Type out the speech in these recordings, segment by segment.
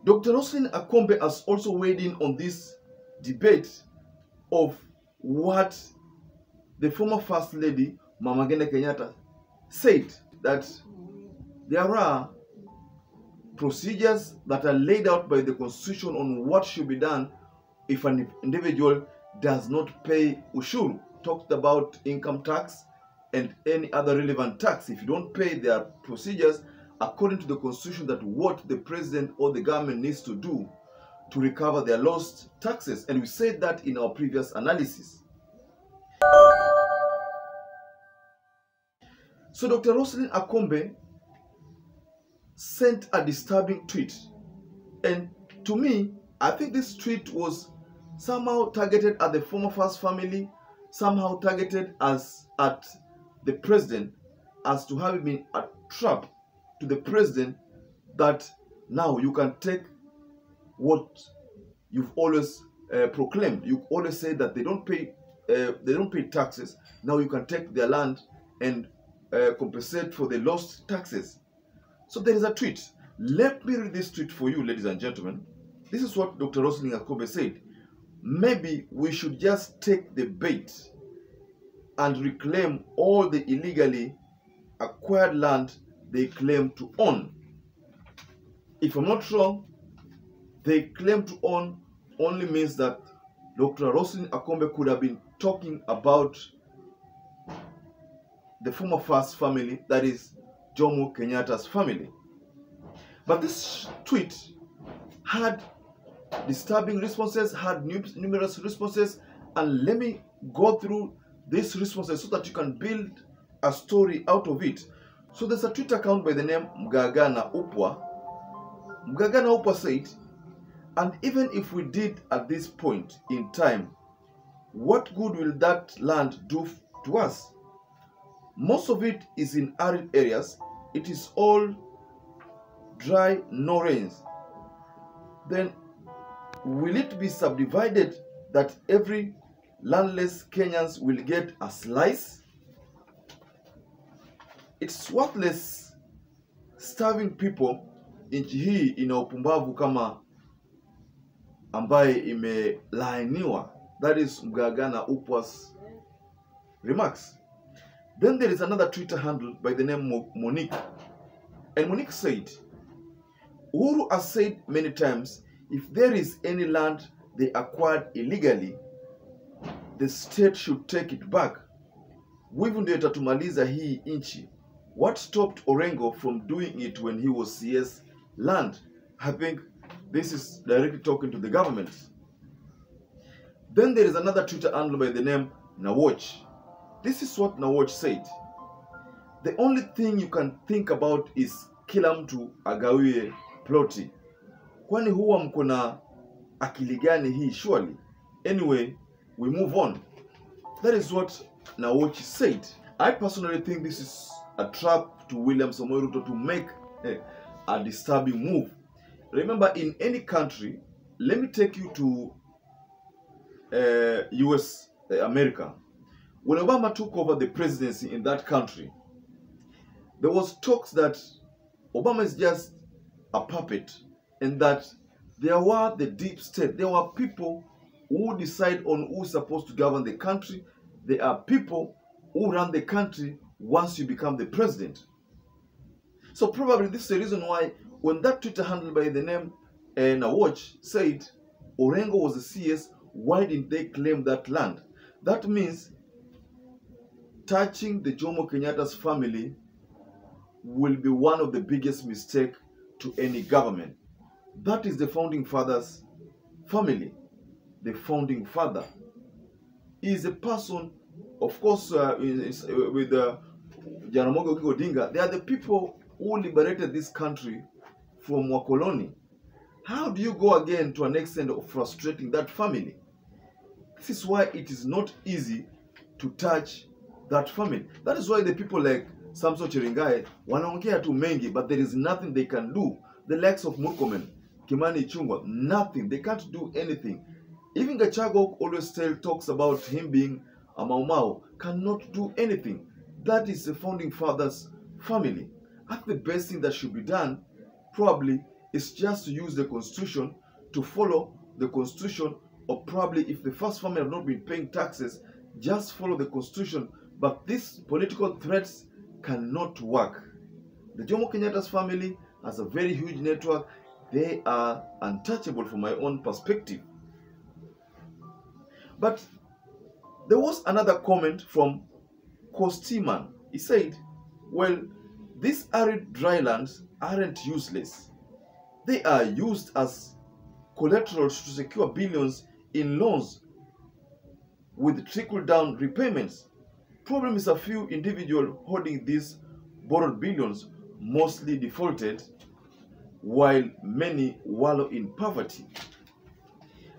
Dr. ROSELYNE AKOMBE has also weighed in on this debate of what the former First Lady, Mama Ngina Kenyatta, said, that there are procedures that are laid out by the Constitution on what should be done if an individual does not pay ushuru. Talked about income tax and any other relevant tax. If you don't pay, there are procedures according to the Constitution that what the president or the government needs to do to recover their lost taxes. And we said that in our previous analysis. So Dr. ROSELYNE AKOMBE sent a disturbing tweet. And to me, I think this tweet was somehow targeted at the former First family, somehow targeted at the president, as to have been a trap to the president, that now you can take what you've always proclaimed. You always say that they don't pay taxes. Now you can take their land and compensate for the lost taxes. So there is a tweet. Let me read this tweet for you, ladies and gentlemen. This is what Dr. ROSELYNE AKOMBE said. Maybe we should just take the bait and reclaim all the illegally acquired land they claim to own. If I'm not wrong, they claim to own only means that Dr. ROSELYNE AKOMBE could have been talking about the former First family, that is Jomo Kenyatta's family. But this tweet had disturbing responses, had numerous responses, and let me go through these responses so that you can build a story out of it. So there's a Twitter account by the name Mgagana Upwa. Mgagana Upwa said, and even if we did at this point in time, what good will that land do to us? Most of it is in arid areas. It is all dry, no rains. Then will it be subdivided that every landless Kenyans will get a slice? It's worthless starving people nchi hii ina upumbavu kama ambaye imelaaniwa. That is Mgagana Upwa's remarks. Then there is another Twitter handle by the name Monique. And Monique said, Uhuru has said many times, if there is any land they acquired illegally, the state should take it back. Wivu ndio itatumaliza hii inchi. What stopped Orengo from doing it when he was CS land? I think this is directly talking to the government. Then there is another Twitter handle by the name Nawatch. This is what Nawatch said. The only thing you can think about is kila mtu agawie ploti. Kwani huwa mkona akili gani hii surely? Anyway, we move on. That is what Nawatch said. I personally think this is a trap to William Samoei Ruto to make a disturbing move. Remember, in any country, let me take you to US, America. When Obama took over the presidency in that country, there was talks that Obama is just a puppet and that there were the deep state. There were people who decide on who's supposed to govern the country. There are people who run the country once you become the president. So probably this is the reason why when that Twitter handle by the name Nawatch said Orengo was a CS, why didn't they claim that land? That means touching the Jomo Kenyatta's family will be one of the biggest mistakes to any government. That is the founding father's family. The founding father is a person, of course, with Jaramogi Oginga Odinga. They are the people who liberated this country from wakoloni. How do you go again to an extent of frustrating that family? This is why it is not easy to touch that family. That is why the people like Samson Chiringai wanaongea tu mengi, but there is nothing they can do. The likes of Murkomen, Kimani Ichung'wah, nothing. They can't do anything. Even Gachagua always talks about him being a Mau Mau, cannot do anything. That is the founding father's family. I think the best thing that should be done probably is just to use the constitution to follow the constitution, or probably if the first family have not been paying taxes, just follow the constitution. But these political threats cannot work. The Jomo Kenyatta's family has a very huge network. They are untouchable from my own perspective. But there was another comment from Kostiman. He said, well, these arid drylands aren't useless. They are used as collaterals to secure billions in loans with trickle-down repayments. Problem is a few individuals holding these borrowed billions, mostly defaulted, while many wallow in poverty.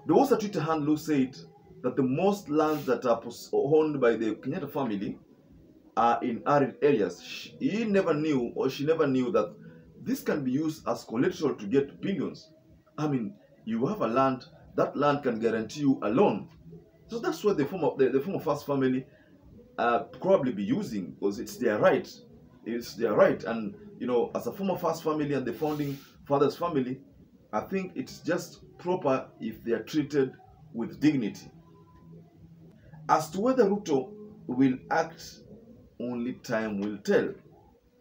There was a Twitter handle who said that the most lands that are owned by the Kenyatta family are in arid areas. He never knew, or she never knew, that this can be used as collateral to get billions. I mean, you have a land, that land can guarantee you a loan. So that's what the former first family probably be using, because it's their right. It's their right. And, you know, as a former first family and the founding father's family, I think it's just proper if they are treated with dignity. As to whether Ruto will act, only time will tell.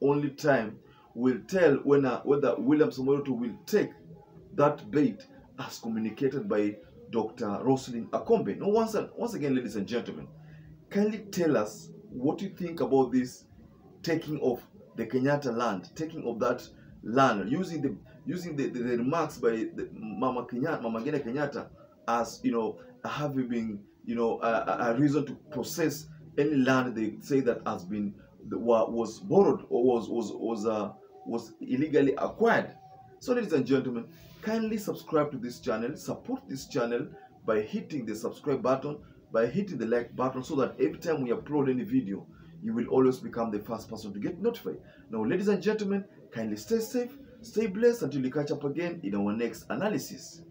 Only time will tell whether William Samoei Ruto will take that bait as communicated by Dr. ROSELYNE AKOMBE. Now, once again, ladies and gentlemen, kindly tell us what you think about this taking of the Kenyatta land, taking of that land, using the remarks by Mama Ngina Kenyatta as, you know, having been, you know, a reason to process any land they say that has been was borrowed or was illegally acquired. So, ladies and gentlemen, kindly subscribe to this channel, support this channel by hitting the subscribe button, by hitting the like button, so that every time we upload any video, you will always become the first person to get notified. Now, ladies and gentlemen, kindly stay safe, stay blessed until we catch up again in our next analysis.